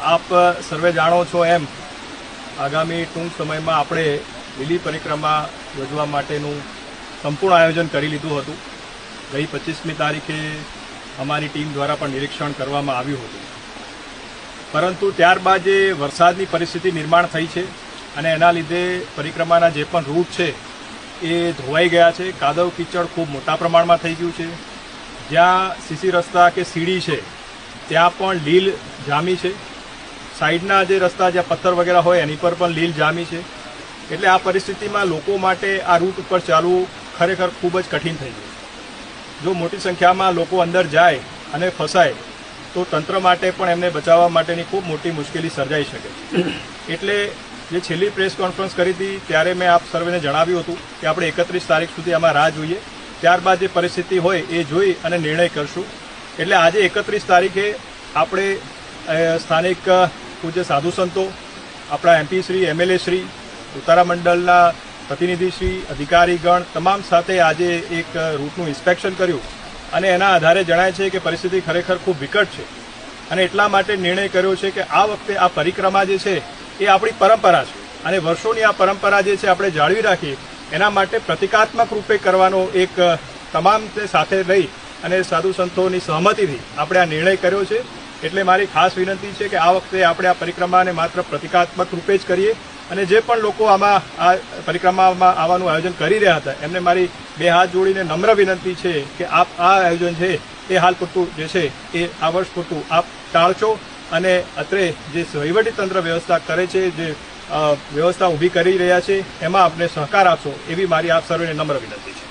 આપ સર્વે જાણો છો એમ આગામી ટૂંક સમયમાં આપણે લીલી પરિક્રમા યોજવા માટેનું સંપૂર્ણ આયોજન કરી લીધું હતું. ગઈ 25મી તારીખે અમારી ટીમ દ્વારા પણ નિરીક્ષણ કરવામાં આવ્યું હતું, પરંતુ ત્યારબાદ જે વરસાદની પરિસ્થિતિ નિર્માણ થઈ છે અને એના લીધે પરિક્રમાના જે પણ રૂટ છે એ ધોવાઈ ગયા છે. કાદવ કીચડ ખૂબ મોટા પ્રમાણમાં થઈ ગયું છે. જ્યાં સીસી રસ્તા કે સીડી છે ત્યાં પણ લીલ જામી છે. સાઈડના જે રસ્તા જ્યાં પથ્થર વગેરે હોય એની પર પણ લીલ જામી છે. એટલે આ પરિસ્થિતિમાં લોકો માટે આ રૂટ ઉપર ચાલવું ખરેખર ખૂબ જ કઠિન થઈ ગયું. જો મોટી સંખ્યામાં લોકો અંદર જાય અને ફસાય તો તંત્ર માટે પણ એમને બચાવવા માટેની ખૂબ મોટી મુશ્કેલી સર્જાઈ શકે. એટલે જે છેલ્લી પ્રેસ કોન્ફરન્સ કરી હતી ત્યારે મેં આપ સર્વેને જણાવ્યું હતું કે આપણે 31 તારીખ સુધી આમાં રાહ જોઈએ, ત્યારબાદ જે પરિસ્થિતિ હોય એ જોઈ અને નિર્ણય કરશું. એટલે આજે 31 તારીખે આપણે સ્થાનિક પૂજ્ય સાધુ સંતો, આપણા એમપી શ્રી, એમએલએ શ્રી, ઉતારા મંડળના પ્રતિનિધિશ્રી, અધિકારીગણ તમામ સાથે આજે એક રૂટનું ઇન્સ્પેક્શન કર્યું અને એના આધારે જણાય છે કે પરિસ્થિતિ ખરેખર ખૂબ વિકટ છે. અને એટલા માટે નિર્ણય કર્યો છે કે આ વખતે આ પરિક્રમા જે છે એ આપણી પરંપરા છે અને વર્ષોની આ પરંપરા જે છે આપણે જાળવી રાખીએ એના માટે પ્રતિકાત્મક રૂપે કરવાનો એક તમામ સાથે લઈ અને સાધુ સંતોની સહમતિથી આપણે આ નિર્ણય કર્યો છે. એટલે મારી ખાસ વિનંતી છે કે આ વખતે આપણે આ પરિક્રમાને માત્ર પ્રતિકાત્મક રૂપે જ કરીએ અને જે પણ લોકો આમાં આ પરિક્રમામાં આવવાનું આયોજન કરી રહ્યા હતા એમને મારી બે હાથ જોડીને નમ્ર વિનંતી છે કે આપ આ આયોજન છે એ હાલ પૂરતું જે છે એ આ વર્ષ પૂરતું આપ ટાળશો અને અત્રે જે વહીવટીતંત્ર વ્યવસ્થા કરે છે, જે વ્યવસ્થા ઊભી કરી રહ્યા છે એમાં આપને સહકાર આપશો એવી મારી આપ સર્વેને નમ્ર વિનંતી છે.